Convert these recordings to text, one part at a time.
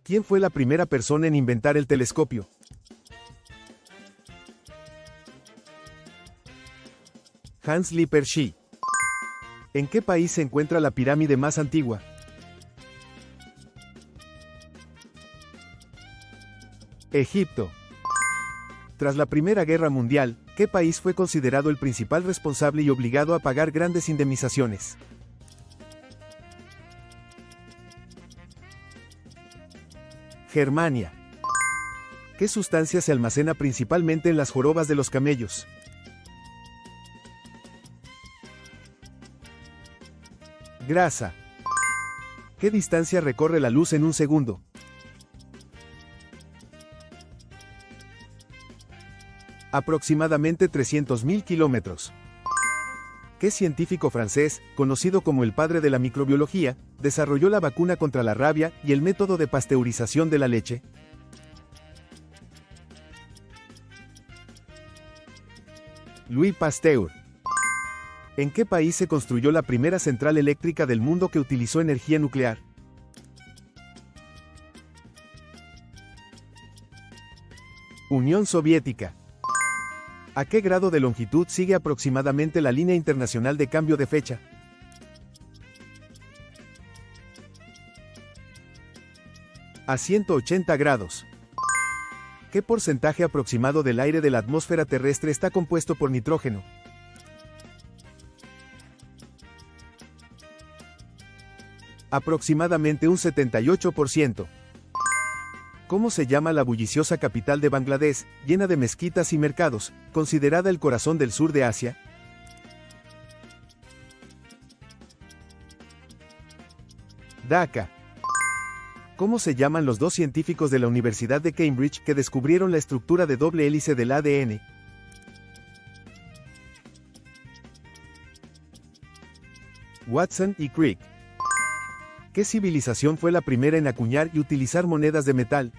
¿Quién fue la primera persona en inventar el telescopio? Hans Lippershey. ¿En qué país se encuentra la pirámide más antigua? Egipto. Tras la Primera Guerra Mundial, ¿qué país fue considerado el principal responsable y obligado a pagar grandes indemnizaciones? Germania. ¿Qué sustancia se almacena principalmente en las jorobas de los camellos? Grasa. ¿Qué distancia recorre la luz en un segundo? Aproximadamente 300.000 kilómetros. ¿Qué científico francés, conocido como el padre de la microbiología, desarrolló la vacuna contra la rabia y el método de pasteurización de la leche? Louis Pasteur. ¿En qué país se construyó la primera central eléctrica del mundo que utilizó energía nuclear? Unión Soviética. ¿A qué grado de longitud sigue aproximadamente la línea internacional de cambio de fecha? A 180 grados. ¿Qué porcentaje aproximado del aire de la atmósfera terrestre está compuesto por nitrógeno? Aproximadamente un 78%. ¿Cómo se llama la bulliciosa capital de Bangladesh, llena de mezquitas y mercados, considerada el corazón del sur de Asia? Dhaka. ¿Cómo se llaman los dos científicos de la Universidad de Cambridge que descubrieron la estructura de doble hélice del ADN? Watson y Crick. ¿Qué civilización fue la primera en acuñar y utilizar monedas de metal?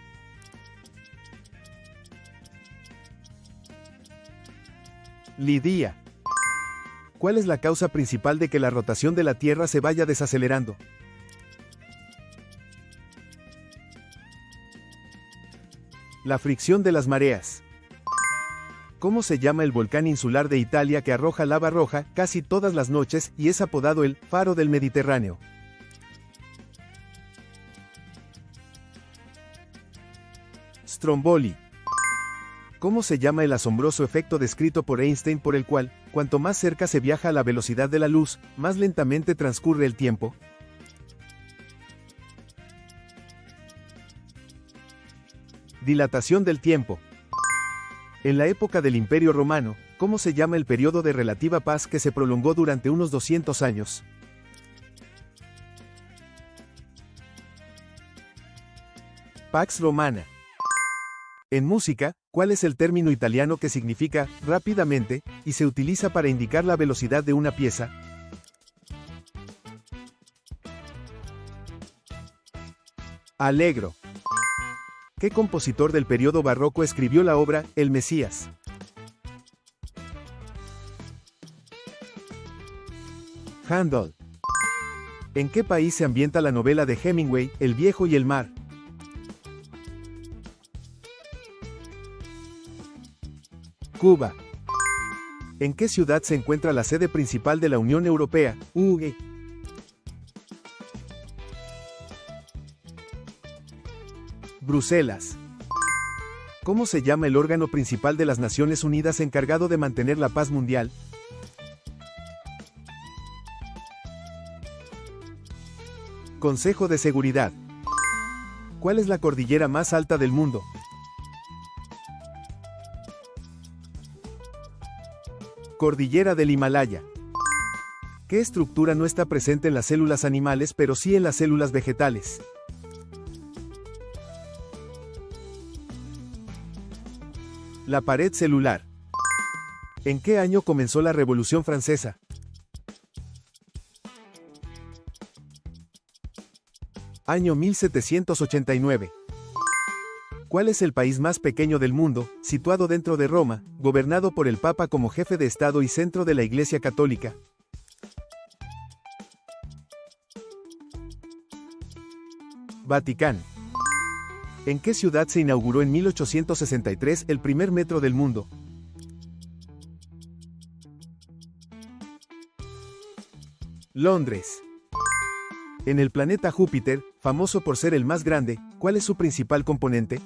Lidia. ¿Cuál es la causa principal de que la rotación de la Tierra se vaya desacelerando? La fricción de las mareas. ¿Cómo se llama el volcán insular de Italia que arroja lava roja casi todas las noches y es apodado el Faro del Mediterráneo? Stromboli. ¿Cómo se llama el asombroso efecto descrito por Einstein por el cual, cuanto más cerca se viaja a la velocidad de la luz, más lentamente transcurre el tiempo? Dilatación del tiempo. En la época del Imperio Romano, ¿cómo se llama el periodo de relativa paz que se prolongó durante unos 200 años? Pax Romana. En música, ¿cuál es el término italiano que significa rápidamente y se utiliza para indicar la velocidad de una pieza? Allegro. ¿Qué compositor del periodo barroco escribió la obra El Mesías? Handel. ¿En qué país se ambienta la novela de Hemingway, El viejo y el mar? Cuba. ¿En qué ciudad se encuentra la sede principal de la Unión Europea, UE? Bruselas. ¿Cómo se llama el órgano principal de las Naciones Unidas encargado de mantener la paz mundial? Consejo de Seguridad. ¿Cuál es la cordillera más alta del mundo? Cordillera del Himalaya. ¿Qué estructura no está presente en las células animales pero sí en las células vegetales? La pared celular. ¿En qué año comenzó la Revolución Francesa? Año 1789. ¿Cuál es el país más pequeño del mundo, situado dentro de Roma, gobernado por el Papa como jefe de Estado y centro de la Iglesia Católica? Vaticano. ¿En qué ciudad se inauguró en 1863 el primer metro del mundo? Londres. En el planeta Júpiter, famoso por ser el más grande, ¿cuál es su principal componente?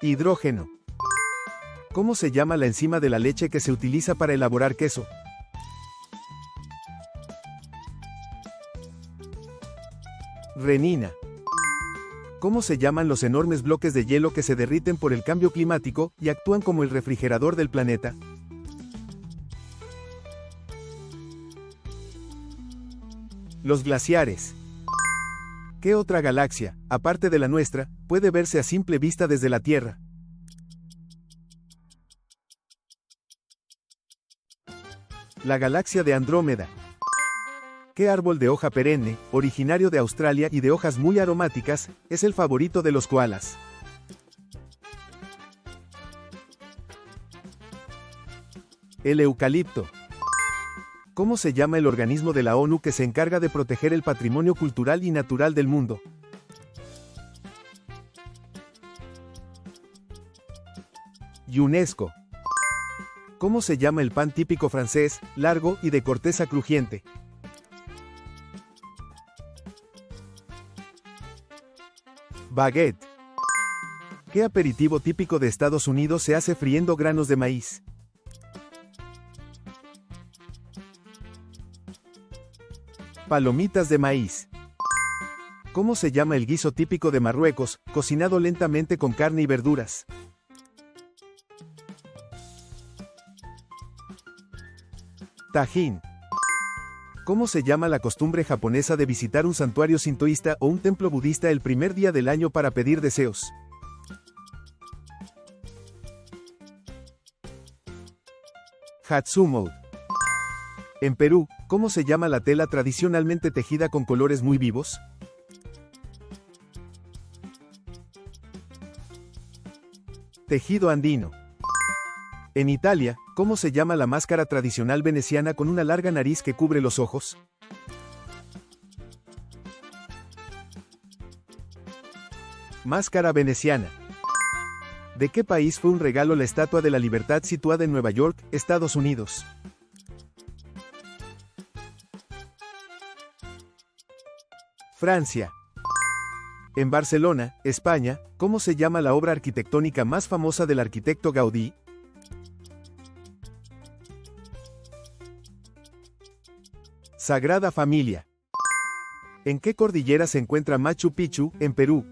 Hidrógeno. ¿Cómo se llama la enzima de la leche que se utiliza para elaborar queso? Renina. ¿Cómo se llaman los enormes bloques de hielo que se derriten por el cambio climático y actúan como el refrigerador del planeta? Los glaciares. ¿Qué otra galaxia, aparte de la nuestra, puede verse a simple vista desde la Tierra? La galaxia de Andrómeda. ¿Qué árbol de hoja perenne, originario de Australia y de hojas muy aromáticas, es el favorito de los koalas? El eucalipto. ¿Cómo se llama el organismo de la ONU que se encarga de proteger el patrimonio cultural y natural del mundo? UNESCO. ¿Cómo se llama el pan típico francés, largo y de corteza crujiente? Baguette. ¿Qué aperitivo típico de Estados Unidos se hace friendo granos de maíz? Palomitas de maíz. ¿Cómo se llama el guiso típico de Marruecos, cocinado lentamente con carne y verduras? Tajín. ¿Cómo se llama la costumbre japonesa de visitar un santuario sintoísta o un templo budista el primer día del año para pedir deseos? Hatsumou. En Perú, ¿cómo se llama la tela tradicionalmente tejida con colores muy vivos? Tejido andino. En Italia, ¿cómo se llama la máscara tradicional veneciana con una larga nariz que cubre los ojos? Máscara veneciana. ¿De qué país fue un regalo la Estatua de la Libertad situada en Nueva York, Estados Unidos? Francia. En Barcelona, España, ¿cómo se llama la obra arquitectónica más famosa del arquitecto Gaudí? Sagrada Familia. ¿En qué cordillera se encuentra Machu Picchu, en Perú?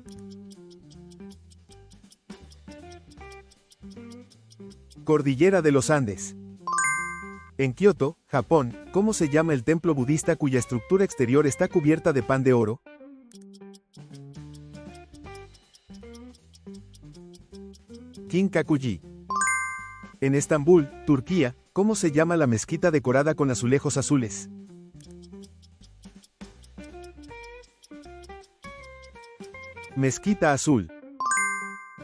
Cordillera de los Andes. En Kioto, Japón, ¿cómo se llama el templo budista cuya estructura exterior está cubierta de pan de oro? Kinkakuji. En Estambul, Turquía, ¿cómo se llama la mezquita decorada con azulejos azules? Mezquita Azul.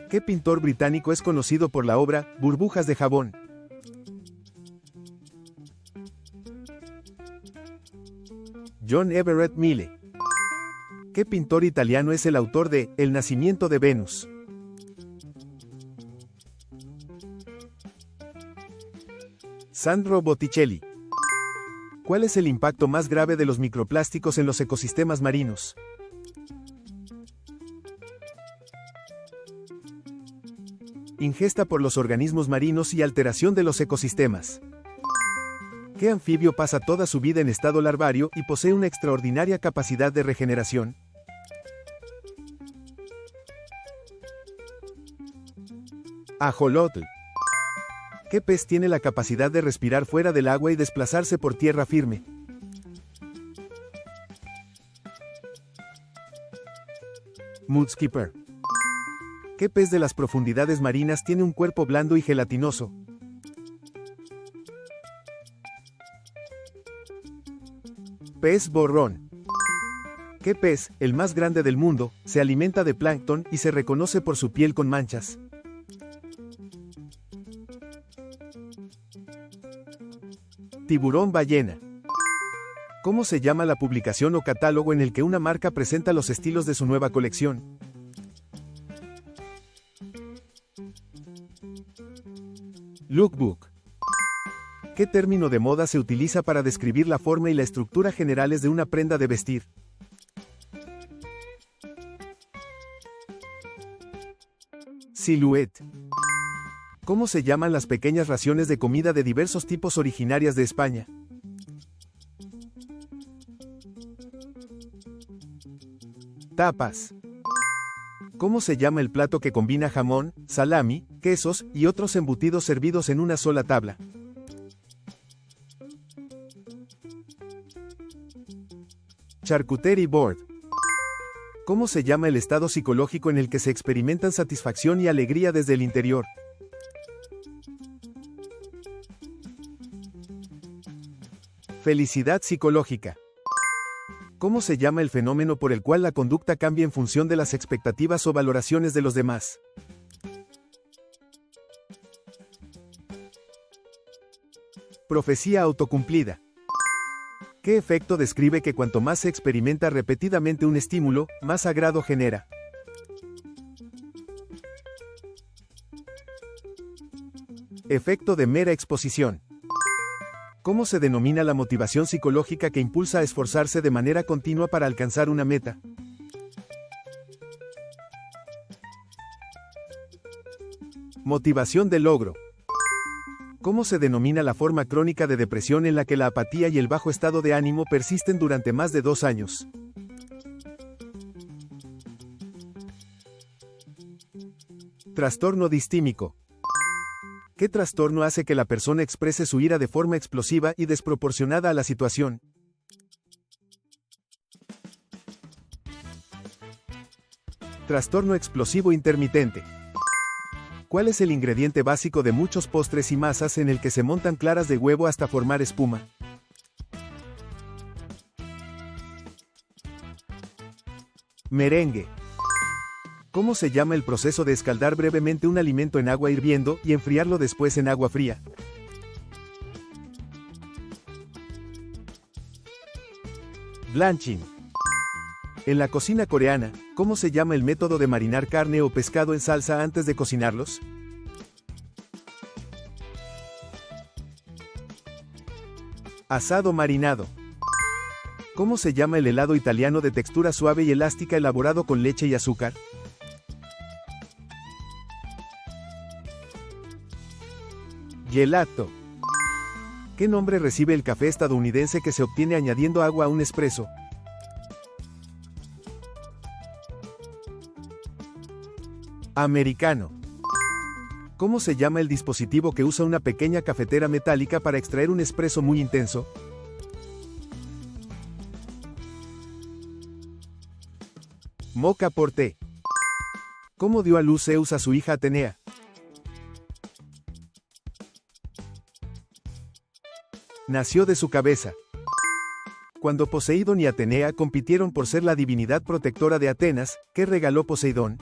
¿Qué pintor británico es conocido por la obra Burbujas de jabón? John Everett Mille. ¿Qué pintor italiano es el autor de El nacimiento de Venus? Sandro Botticelli. ¿Cuál es el impacto más grave de los microplásticos en los ecosistemas marinos? Ingesta por los organismos marinos y alteración de los ecosistemas. ¿Qué anfibio pasa toda su vida en estado larvario y posee una extraordinaria capacidad de regeneración? Ajolotl. ¿Qué pez tiene la capacidad de respirar fuera del agua y desplazarse por tierra firme? Mudskipper. ¿Qué pez de las profundidades marinas tiene un cuerpo blando y gelatinoso? Pez borrón. ¿Qué pez, el más grande del mundo, se alimenta de plancton y se reconoce por su piel con manchas? Tiburón ballena. ¿Cómo se llama la publicación o catálogo en el que una marca presenta los estilos de su nueva colección? Lookbook. ¿Qué término de moda se utiliza para describir la forma y la estructura generales de una prenda de vestir? Silhouette. ¿Cómo se llaman las pequeñas raciones de comida de diversos tipos originarias de España? Tapas. ¿Cómo se llama el plato que combina jamón, salami, quesos y otros embutidos servidos en una sola tabla? Charcuterie board. ¿Cómo se llama el estado psicológico en el que se experimentan satisfacción y alegría desde el interior? Felicidad psicológica. ¿Cómo se llama el fenómeno por el cual la conducta cambia en función de las expectativas o valoraciones de los demás? Profecía autocumplida. ¿Qué efecto describe que cuanto más se experimenta repetidamente un estímulo, más agrado genera? Efecto de mera exposición. ¿Cómo se denomina la motivación psicológica que impulsa a esforzarse de manera continua para alcanzar una meta? Motivación de logro. ¿Cómo se denomina la forma crónica de depresión en la que la apatía y el bajo estado de ánimo persisten durante más de 2 años? Trastorno distímico. ¿Qué trastorno hace que la persona exprese su ira de forma explosiva y desproporcionada a la situación? Trastorno explosivo intermitente. ¿Cuál es el ingrediente básico de muchos postres y masas en el que se montan claras de huevo hasta formar espuma? Merengue. ¿Cómo se llama el proceso de escaldar brevemente un alimento en agua hirviendo y enfriarlo después en agua fría? Blanching. En la cocina coreana, ¿cómo se llama el método de marinar carne o pescado en salsa antes de cocinarlos? Asado marinado. ¿Cómo se llama el helado italiano de textura suave y elástica elaborado con leche y azúcar? Gelato. ¿Qué nombre recibe el café estadounidense que se obtiene añadiendo agua a un espresso? Americano. ¿Cómo se llama el dispositivo que usa una pequeña cafetera metálica para extraer un espresso muy intenso? Moka por té. ¿Cómo dio a luz Zeus a su hija Atenea? Nació de su cabeza. Cuando Poseidón y Atenea compitieron por ser la divinidad protectora de Atenas, ¿qué regaló Poseidón?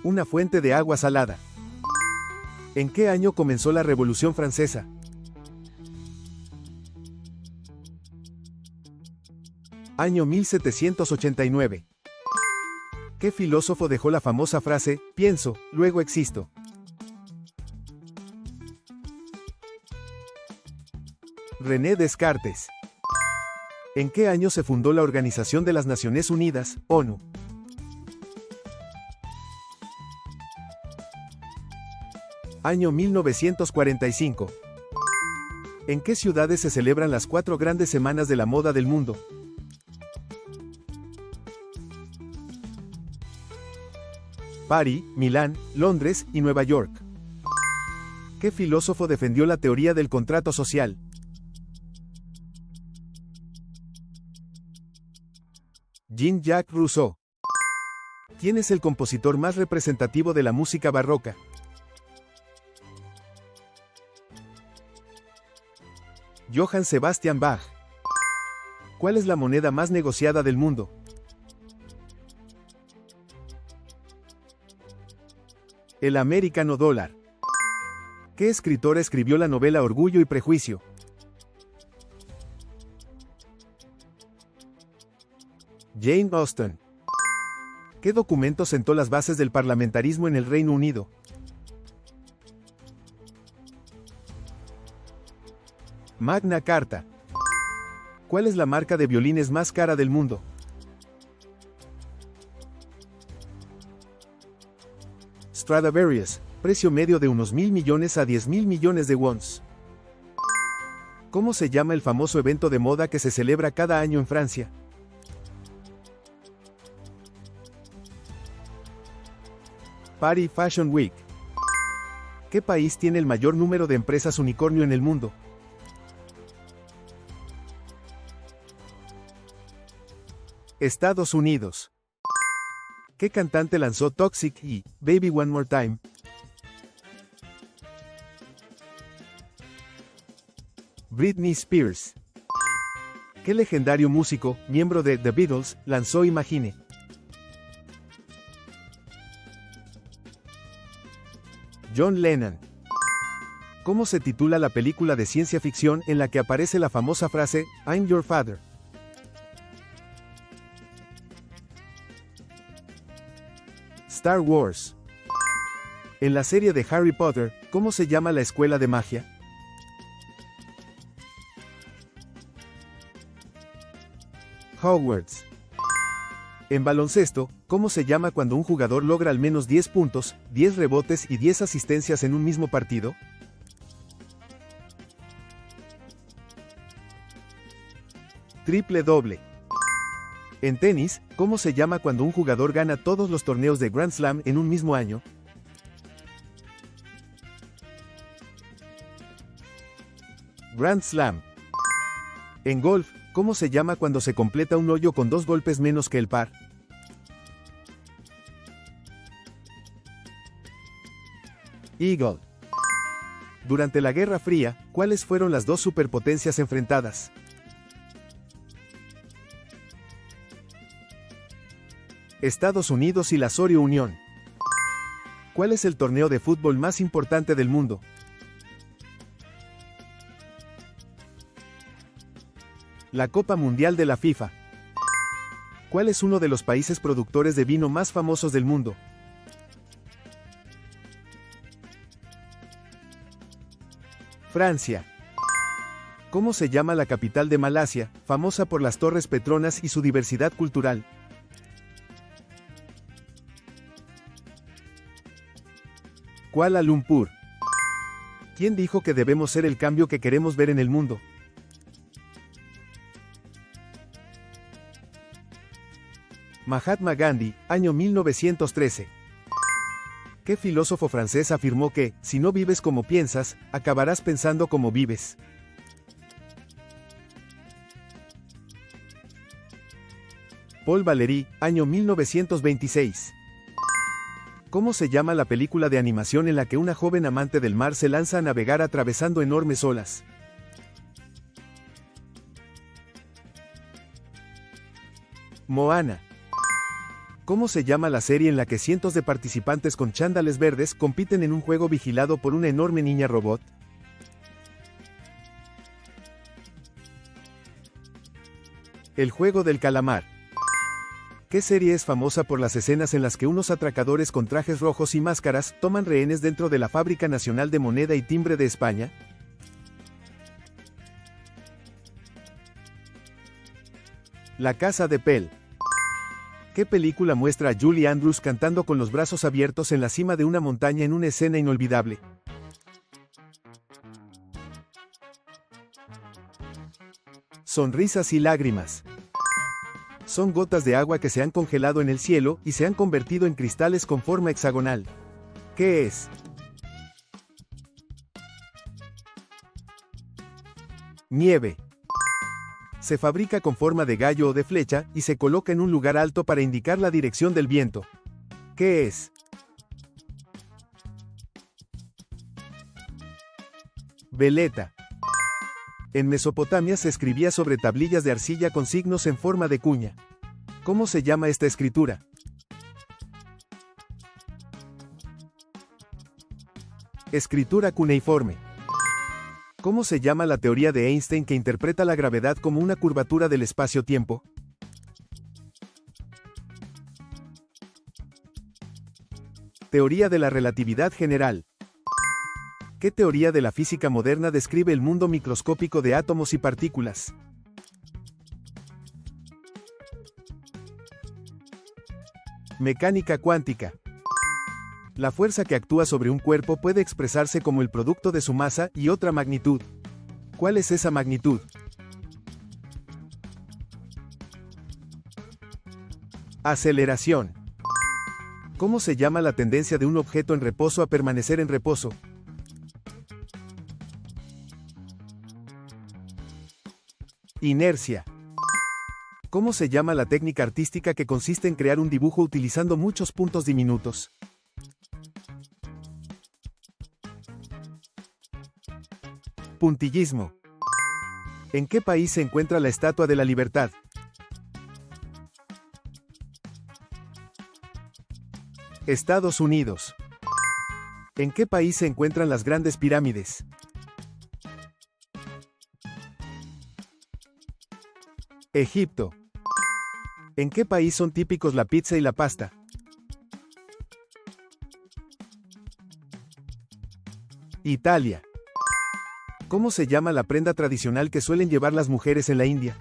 Una fuente de agua salada. ¿En qué año comenzó la Revolución Francesa? Año 1789. ¿Qué filósofo dejó la famosa frase, pienso, luego existo? René Descartes. ¿En qué año se fundó la Organización de las Naciones Unidas, ONU? Año 1945. ¿En qué ciudades se celebran las 4 grandes semanas de la moda del mundo? París, Milán, Londres y Nueva York. ¿Qué filósofo defendió la teoría del contrato social? Jean-Jacques Rousseau. ¿Quién es el compositor más representativo de la música barroca? Johann Sebastian Bach. ¿Cuál es la moneda más negociada del mundo? El americano dólar. ¿Qué escritora escribió la novela Orgullo y Prejuicio? Jane Austen. ¿Qué documento sentó las bases del parlamentarismo en el Reino Unido? Magna Carta. ¿Cuál es la marca de violines más cara del mundo? Stradivarius, precio medio de unos 1.000 millones a 10.000 millones de wons. ¿Cómo se llama el famoso evento de moda que se celebra cada año en Francia? Paris Fashion Week. ¿Qué país tiene el mayor número de empresas unicornio en el mundo? Estados Unidos. ¿Qué cantante lanzó Toxic y Baby One More Time? Britney Spears. ¿Qué legendario músico, miembro de The Beatles, lanzó Imagine? John Lennon. ¿Cómo se titula la película de ciencia ficción en la que aparece la famosa frase, I'm your father? Star Wars. En la serie de Harry Potter, ¿cómo se llama la escuela de magia? Hogwarts. En baloncesto, ¿cómo se llama cuando un jugador logra al menos 10 puntos, 10 rebotes y 10 asistencias en un mismo partido? Triple doble. En tenis, ¿cómo se llama cuando un jugador gana todos los torneos de Grand Slam en un mismo año? Grand Slam. En golf, ¿cómo se llama cuando se completa un hoyo con 2 golpes menos que el par? Eagle. Durante la Guerra Fría, ¿cuáles fueron las dos superpotencias enfrentadas? Estados Unidos y la Soviet Unión. ¿Cuál es el torneo de fútbol más importante del mundo? La Copa Mundial de la FIFA. ¿Cuál es uno de los países productores de vino más famosos del mundo? Francia. ¿Cómo se llama la capital de Malasia, famosa por las Torres Petronas y su diversidad cultural? Kuala Lumpur. ¿Quién dijo que debemos ser el cambio que queremos ver en el mundo? Mahatma Gandhi, año 1913. ¿Qué filósofo francés afirmó que, si no vives como piensas, acabarás pensando como vives? Paul Valéry, año 1926. ¿Cómo se llama la película de animación en la que una joven amante del mar se lanza a navegar atravesando enormes olas? Moana. ¿Cómo se llama la serie en la que cientos de participantes con chándales verdes compiten en un juego vigilado por una enorme niña robot? El juego del calamar. ¿Qué serie es famosa por las escenas en las que unos atracadores con trajes rojos y máscaras toman rehenes dentro de la Fábrica Nacional de Moneda y Timbre de España? La Casa de Papel. ¿Qué película muestra a Julie Andrews cantando con los brazos abiertos en la cima de una montaña en una escena inolvidable? Sonrisas y lágrimas. Son gotas de agua que se han congelado en el cielo y se han convertido en cristales con forma hexagonal. ¿Qué es? Nieve. Se fabrica con forma de gallo o de flecha y se coloca en un lugar alto para indicar la dirección del viento. ¿Qué es? Veleta. En Mesopotamia se escribía sobre tablillas de arcilla con signos en forma de cuña. ¿Cómo se llama esta escritura? Escritura cuneiforme. ¿Cómo se llama la teoría de Einstein que interpreta la gravedad como una curvatura del espacio-tiempo? Teoría de la relatividad general. ¿Qué teoría de la física moderna describe el mundo microscópico de átomos y partículas? Mecánica cuántica. La fuerza que actúa sobre un cuerpo puede expresarse como el producto de su masa y otra magnitud. ¿Cuál es esa magnitud? Aceleración. ¿Cómo se llama la tendencia de un objeto en reposo a permanecer en reposo? Inercia. ¿Cómo se llama la técnica artística que consiste en crear un dibujo utilizando muchos puntos diminutos? Puntillismo. ¿En qué país se encuentra la Estatua de la Libertad? Estados Unidos. ¿En qué país se encuentran las grandes pirámides? Egipto. ¿En qué país son típicos la pizza y la pasta? Italia. ¿Cómo se llama la prenda tradicional que suelen llevar las mujeres en la India?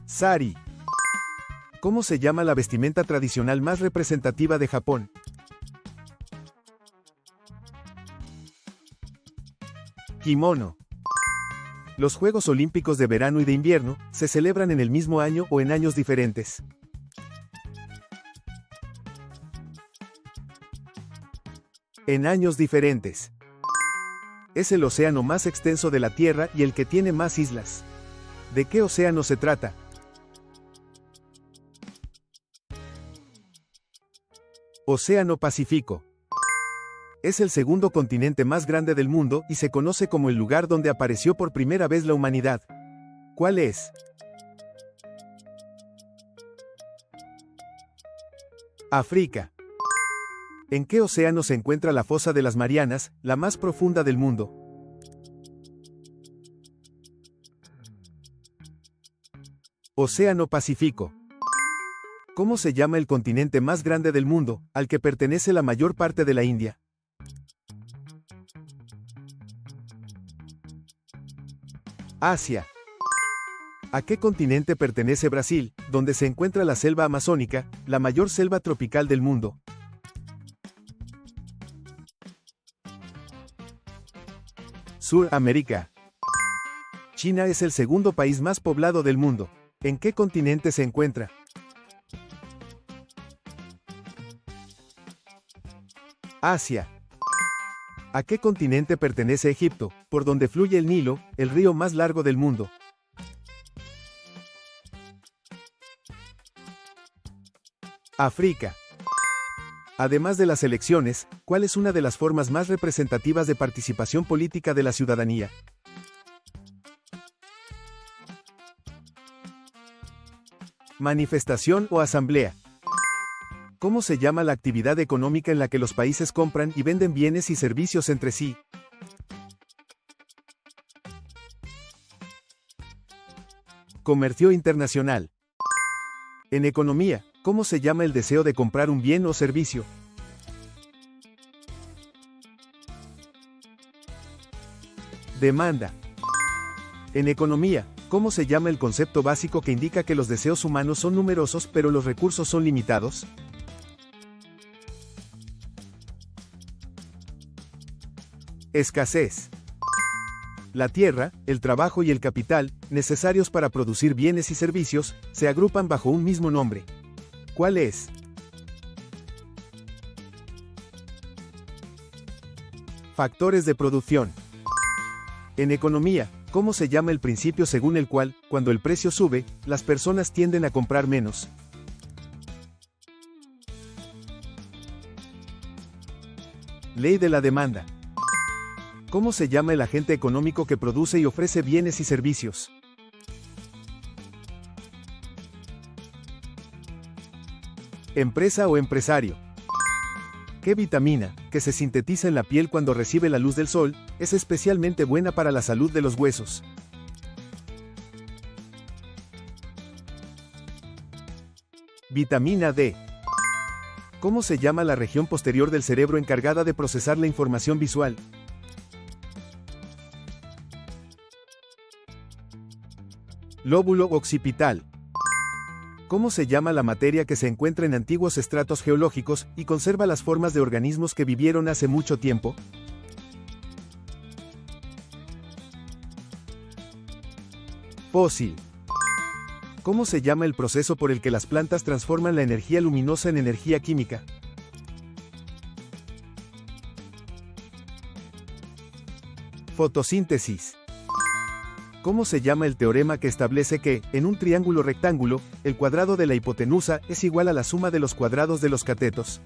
Sari. ¿Cómo se llama la vestimenta tradicional más representativa de Japón? Kimono. Los Juegos Olímpicos de verano y de invierno se celebran en el mismo año o en años diferentes. En años diferentes. Es el océano más extenso de la Tierra y el que tiene más islas. ¿De qué océano se trata? Océano Pacífico. Es el segundo continente más grande del mundo y se conoce como el lugar donde apareció por primera vez la humanidad. ¿Cuál es? África. ¿En qué océano se encuentra la fosa de las Marianas, la más profunda del mundo? Océano Pacífico. ¿Cómo se llama el continente más grande del mundo, al que pertenece la mayor parte de la India? Asia. ¿A qué continente pertenece Brasil, donde se encuentra la selva amazónica, la mayor selva tropical del mundo? Suramérica. China es el segundo país más poblado del mundo. ¿En qué continente se encuentra? Asia. ¿A qué continente pertenece Egipto, por donde fluye el Nilo, el río más largo del mundo? África. Además de las elecciones, ¿cuál es una de las formas más representativas de participación política de la ciudadanía? Manifestación o asamblea. ¿Cómo se llama la actividad económica en la que los países compran y venden bienes y servicios entre sí? Comercio internacional. En economía, ¿cómo se llama el deseo de comprar un bien o servicio? Demanda. En economía, ¿cómo se llama el concepto básico que indica que los deseos humanos son numerosos pero los recursos son limitados? Escasez. La tierra, el trabajo y el capital, necesarios para producir bienes y servicios, se agrupan bajo un mismo nombre. ¿Cuál es? Factores de producción. En economía, ¿cómo se llama el principio según el cual, cuando el precio sube, las personas tienden a comprar menos? Ley de la demanda. ¿Cómo se llama el agente económico que produce y ofrece bienes y servicios? Empresa o empresario. ¿Qué vitamina, que se sintetiza en la piel cuando recibe la luz del sol, es especialmente buena para la salud de los huesos? Vitamina D. ¿Cómo se llama la región posterior del cerebro encargada de procesar la información visual? Lóbulo occipital. ¿Cómo se llama la materia que se encuentra en antiguos estratos geológicos y conserva las formas de organismos que vivieron hace mucho tiempo? Fósil. ¿Cómo se llama el proceso por el que las plantas transforman la energía luminosa en energía química? Fotosíntesis. ¿Cómo se llama el teorema que establece que, en un triángulo rectángulo, el cuadrado de la hipotenusa es igual a la suma de los cuadrados de los catetos?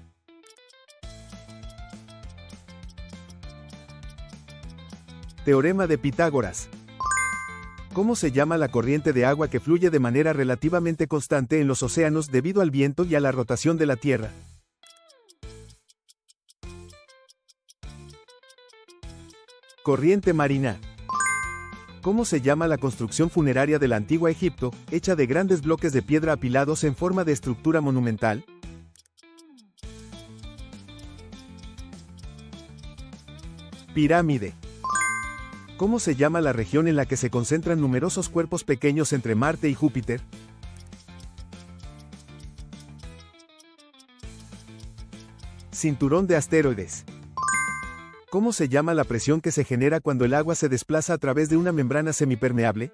Teorema de Pitágoras. ¿Cómo se llama la corriente de agua que fluye de manera relativamente constante en los océanos debido al viento y a la rotación de la Tierra? Corriente marina. ¿Cómo se llama la construcción funeraria de la antigua Egipto, hecha de grandes bloques de piedra apilados en forma de estructura monumental? Pirámide. ¿Cómo se llama la región en la que se concentran numerosos cuerpos pequeños entre Marte y Júpiter? Cinturón de asteroides. ¿Cómo se llama la presión que se genera cuando el agua se desplaza a través de una membrana semipermeable?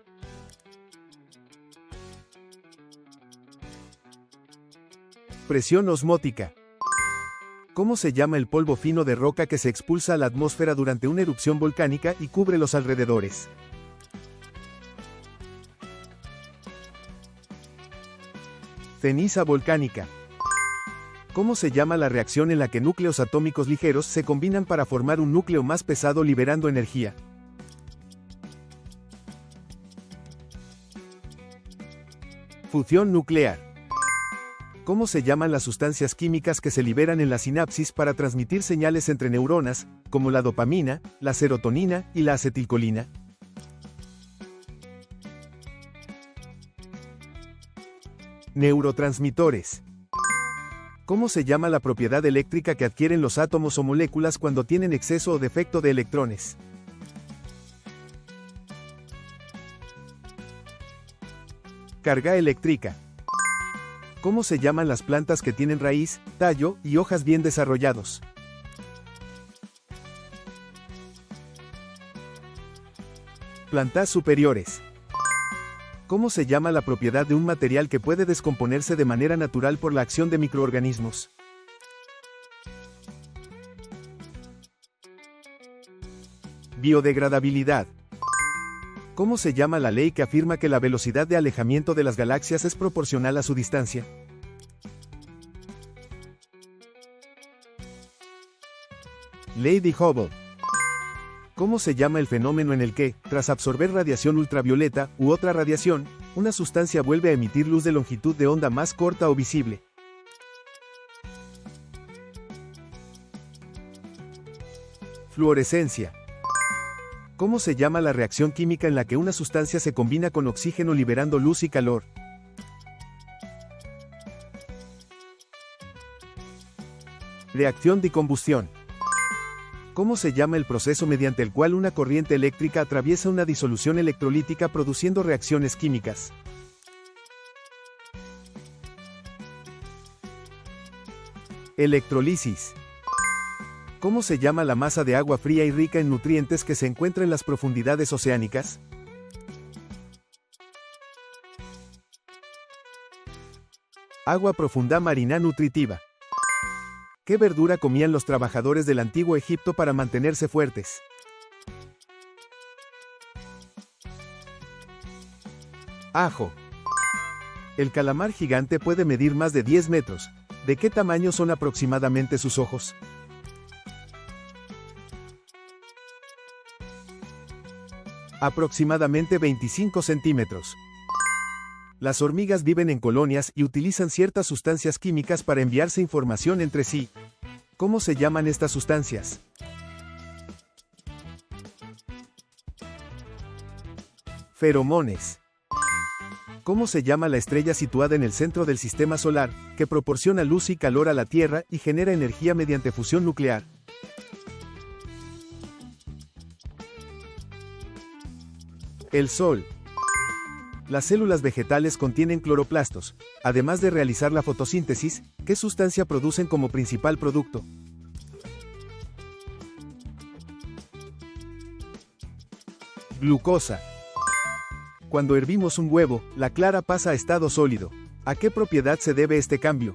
Presión osmótica. ¿Cómo se llama el polvo fino de roca que se expulsa a la atmósfera durante una erupción volcánica y cubre los alrededores? Ceniza volcánica. ¿Cómo se llama la reacción en la que núcleos atómicos ligeros se combinan para formar un núcleo más pesado liberando energía? Fusión nuclear. ¿Cómo se llaman las sustancias químicas que se liberan en la sinapsis para transmitir señales entre neuronas, como la dopamina, la serotonina y la acetilcolina? Neurotransmisores. ¿Cómo se llama la propiedad eléctrica que adquieren los átomos o moléculas cuando tienen exceso o defecto de electrones? Carga eléctrica. ¿Cómo se llaman las plantas que tienen raíz, tallo y hojas bien desarrollados? Plantas superiores. ¿Cómo se llama la propiedad de un material que puede descomponerse de manera natural por la acción de microorganismos? Biodegradabilidad. ¿Cómo se llama la ley que afirma que la velocidad de alejamiento de las galaxias es proporcional a su distancia? Ley de Hubble. ¿Cómo se llama el fenómeno en el que, tras absorber radiación ultravioleta u otra radiación, una sustancia vuelve a emitir luz de longitud de onda más corta o visible? Fluorescencia. ¿Cómo se llama la reacción química en la que una sustancia se combina con oxígeno liberando luz y calor? Reacción de combustión. ¿Cómo se llama el proceso mediante el cual una corriente eléctrica atraviesa una disolución electrolítica produciendo reacciones químicas? Electrolisis. ¿Cómo se llama la masa de agua fría y rica en nutrientes que se encuentra en las profundidades oceánicas? Agua profunda marina nutritiva. ¿Qué verdura comían los trabajadores del antiguo Egipto para mantenerse fuertes? Ajo. El calamar gigante puede medir más de 10 metros. ¿De qué tamaño son aproximadamente sus ojos? Aproximadamente 25 centímetros. Las hormigas viven en colonias y utilizan ciertas sustancias químicas para enviarse información entre sí. ¿Cómo se llaman estas sustancias? Feromones. ¿Cómo se llama la estrella situada en el centro del sistema solar, que proporciona luz y calor a la Tierra y genera energía mediante fusión nuclear? El Sol. Las células vegetales contienen cloroplastos. Además de realizar la fotosíntesis, ¿qué sustancia producen como principal producto? Glucosa. Cuando hervimos un huevo, la clara pasa a estado sólido. ¿A qué propiedad se debe este cambio?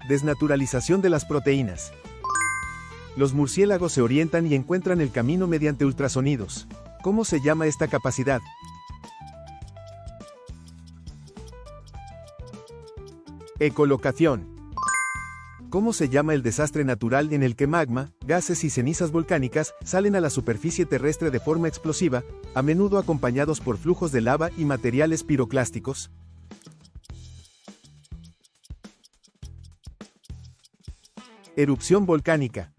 Desnaturalización de las proteínas. Los murciélagos se orientan y encuentran el camino mediante ultrasonidos. ¿Cómo se llama esta capacidad? Ecolocación. ¿Cómo se llama el desastre natural en el que magma, gases y cenizas volcánicas salen a la superficie terrestre de forma explosiva, a menudo acompañados por flujos de lava y materiales piroclásticos? Erupción volcánica.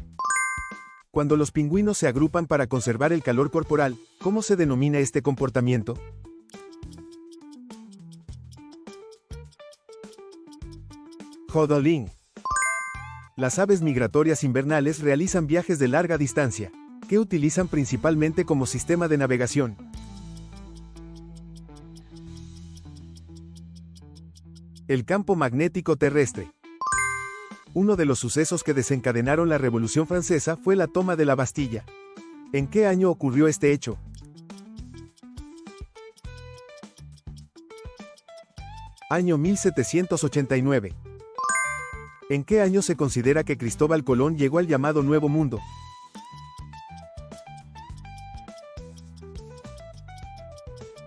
Cuando los pingüinos se agrupan para conservar el calor corporal, ¿cómo se denomina este comportamiento? Hodling. Las aves migratorias invernales realizan viajes de larga distancia, que utilizan principalmente como sistema de navegación. El campo magnético terrestre. Uno de los sucesos que desencadenaron la Revolución Francesa fue la toma de la Bastilla. ¿En qué año ocurrió este hecho? Año 1789. ¿En qué año se considera que Cristóbal Colón llegó al llamado Nuevo Mundo?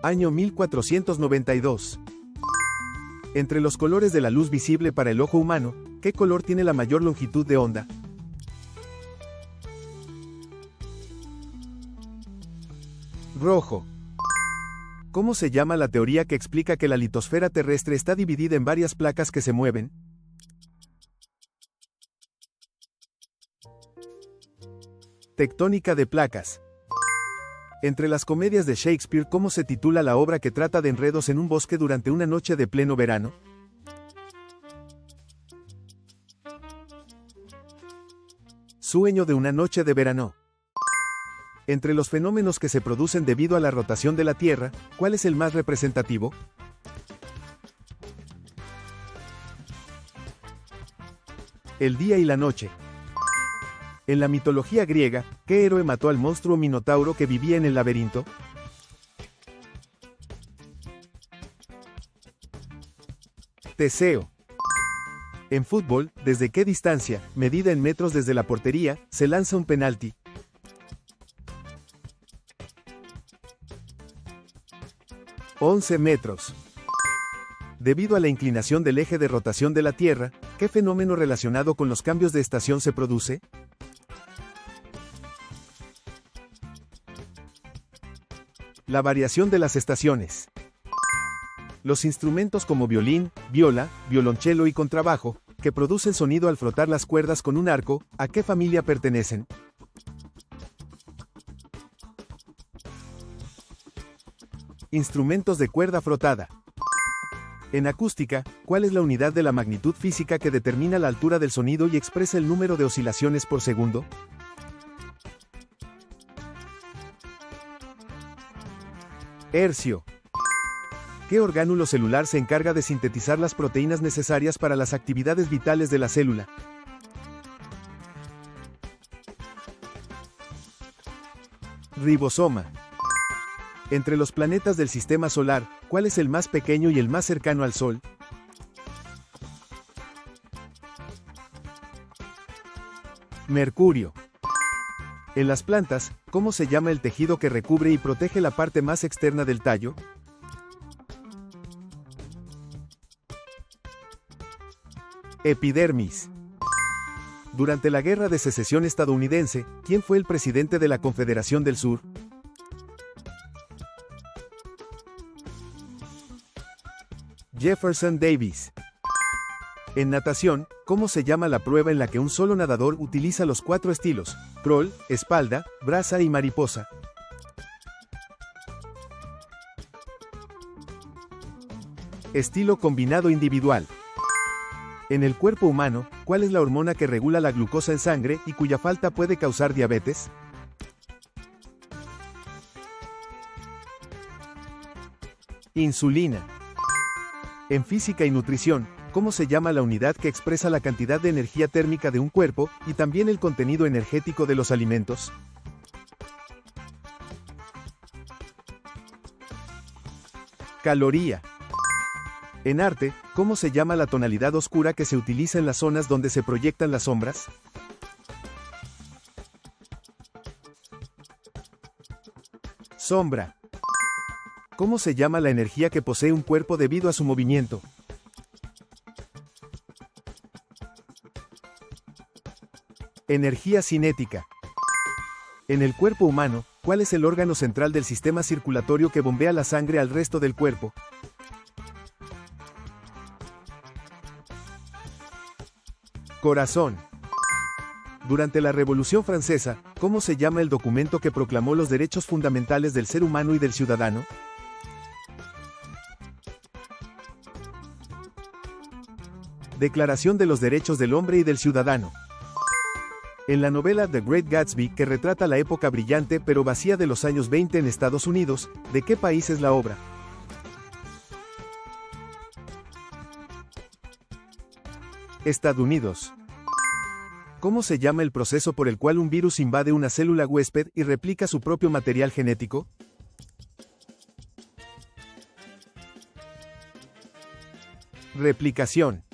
Año 1492. Entre los colores de la luz visible para el ojo humano, ¿qué color tiene la mayor longitud de onda? Rojo. ¿Cómo se llama la teoría que explica que la litosfera terrestre está dividida en varias placas que se mueven? Tectónica de placas. Entre las comedias de Shakespeare, ¿cómo se titula la obra que trata de enredos en un bosque durante una noche de pleno verano? Sueño de una noche de verano. Entre los fenómenos que se producen debido a la rotación de la Tierra, ¿cuál es el más representativo? El día y la noche. En la mitología griega, ¿qué héroe mató al monstruo Minotauro que vivía en el laberinto? Teseo. En fútbol, ¿desde qué distancia, medida en metros desde la portería, se lanza un penalti? «11 metros». Debido a la inclinación del eje de rotación de la Tierra, ¿qué fenómeno relacionado con los cambios de estación se produce? La variación de las estaciones. Los instrumentos como violín, viola, violonchelo y contrabajo, que producen sonido al frotar las cuerdas con un arco, ¿a qué familia pertenecen? Instrumentos de cuerda frotada. En acústica, ¿cuál es la unidad de la magnitud física que determina la altura del sonido y expresa el número de oscilaciones por segundo? Hercio. ¿Qué orgánulo celular se encarga de sintetizar las proteínas necesarias para las actividades vitales de la célula? Ribosoma. Entre los planetas del sistema solar, ¿cuál es el más pequeño y el más cercano al Sol? Mercurio. En las plantas, ¿cómo se llama el tejido que recubre y protege la parte más externa del tallo? Epidermis. Durante la Guerra de Secesión estadounidense, ¿quién fue el presidente de la Confederación del Sur? Jefferson Davis. En natación, ¿cómo se llama la prueba en la que un solo nadador utiliza los 4 estilos: crawl, espalda, braza y mariposa? Estilo combinado individual. En el cuerpo humano, ¿cuál es la hormona que regula la glucosa en sangre y cuya falta puede causar diabetes? Insulina. En física y nutrición, ¿cómo se llama la unidad que expresa la cantidad de energía térmica de un cuerpo y también el contenido energético de los alimentos? Caloría. En arte, ¿cómo se llama la tonalidad oscura que se utiliza en las zonas donde se proyectan las sombras? Sombra. ¿Cómo se llama la energía que posee un cuerpo debido a su movimiento? Energía cinética. En el cuerpo humano, ¿cuál es el órgano central del sistema circulatorio que bombea la sangre al resto del cuerpo? Corazón. Durante la Revolución Francesa, ¿cómo se llama el documento que proclamó los derechos fundamentales del ser humano y del ciudadano? Declaración de los Derechos del Hombre y del Ciudadano. En la novela The Great Gatsby, que retrata la época brillante pero vacía de los años 20 en Estados Unidos, ¿de qué país es la obra? Estados Unidos. ¿Cómo se llama el proceso por el cual un virus invade una célula huésped y replica su propio material genético? Replicación.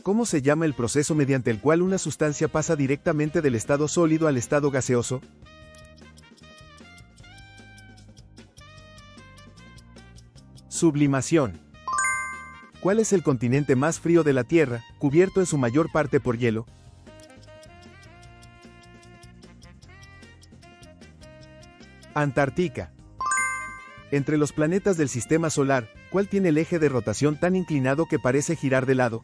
¿Cómo se llama el proceso mediante el cual una sustancia pasa directamente del estado sólido al estado gaseoso? Sublimación. ¿Cuál es el continente más frío de la Tierra, cubierto en su mayor parte por hielo? Antártica. Entre los planetas del Sistema Solar, ¿cuál tiene el eje de rotación tan inclinado que parece girar de lado?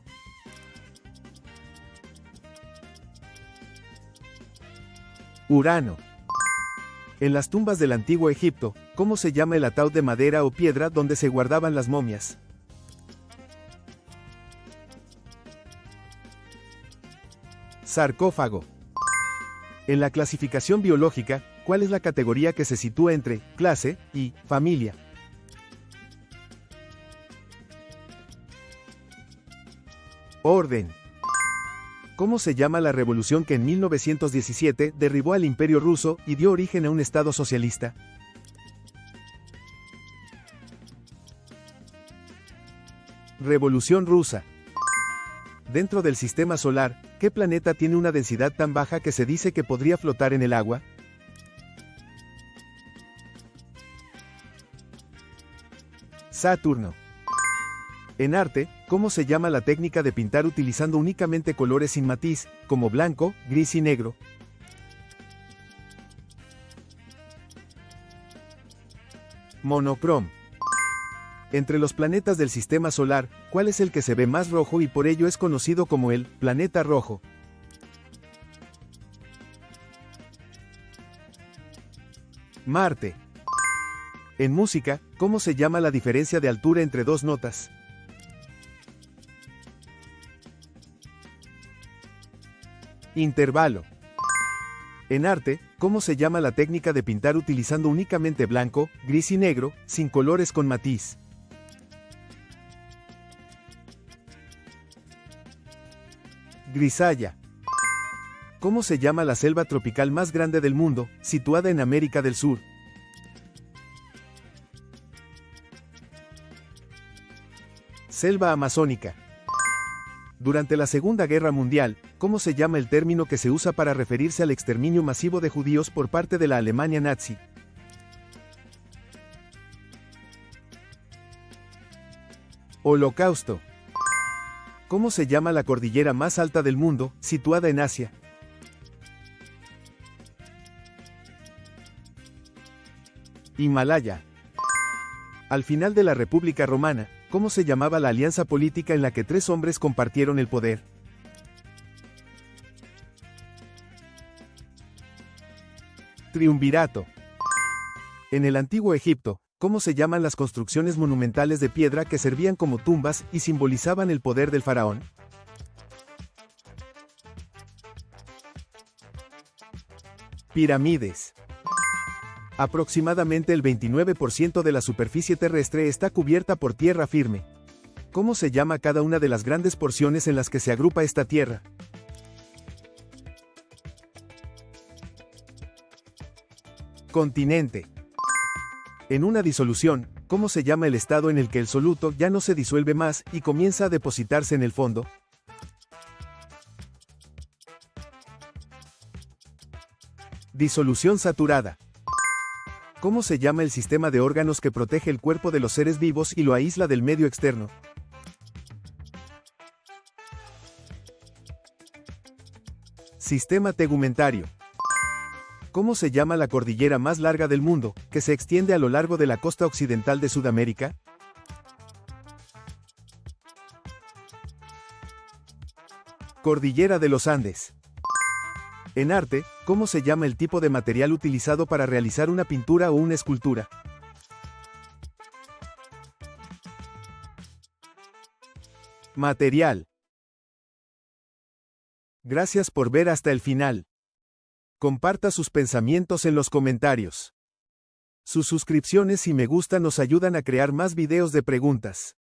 Urano. En las tumbas del antiguo Egipto, ¿cómo se llama el ataúd de madera o piedra donde se guardaban las momias? Sarcófago. En la clasificación biológica, ¿cuál es la categoría que se sitúa entre clase y familia? Orden. ¿Cómo se llama la revolución que en 1917 derribó al Imperio Ruso y dio origen a un Estado socialista? Revolución Rusa. Dentro del Sistema Solar, ¿qué planeta tiene una densidad tan baja que se dice que podría flotar en el agua? Saturno. En arte, ¿cómo se llama la técnica de pintar utilizando únicamente colores sin matiz, como blanco, gris y negro? Monocrom. Entre los planetas del Sistema Solar, ¿cuál es el que se ve más rojo y por ello es conocido como el planeta rojo? Marte. En música, ¿cómo se llama la diferencia de altura entre dos notas? Intervalo. En arte, ¿cómo se llama la técnica de pintar utilizando únicamente blanco, gris y negro, sin colores con matiz? Grisalla. ¿Cómo se llama la selva tropical más grande del mundo, situada en América del Sur? Selva amazónica. Durante la Segunda Guerra Mundial, ¿cómo se llama el término que se usa para referirse al exterminio masivo de judíos por parte de la Alemania nazi? Holocausto. ¿Cómo se llama la cordillera más alta del mundo, situada en Asia? Himalaya. Al final de la República Romana, ¿Cómo se llamaba la alianza política en la que tres hombres compartieron el poder? Triunvirato. En el antiguo Egipto, ¿cómo se llaman las construcciones monumentales de piedra que servían como tumbas y simbolizaban el poder del faraón? Pirámides. Aproximadamente el 29% de la superficie terrestre está cubierta por tierra firme. ¿Cómo se llama cada una de las grandes porciones en las que se agrupa esta tierra? Continente. En una disolución, ¿cómo se llama el estado en el que el soluto ya no se disuelve más y comienza a depositarse en el fondo? Disolución saturada. ¿Cómo se llama el sistema de órganos que protege el cuerpo de los seres vivos y lo aísla del medio externo? Sistema tegumentario. ¿Cómo se llama la cordillera más larga del mundo, que se extiende a lo largo de la costa occidental de Sudamérica? Cordillera de los Andes. En arte, ¿cómo se llama el tipo de material utilizado para realizar una pintura o una escultura? Material. Gracias por ver hasta el final. Comparta sus pensamientos en los comentarios. Sus suscripciones y me gusta nos ayudan a crear más videos de preguntas.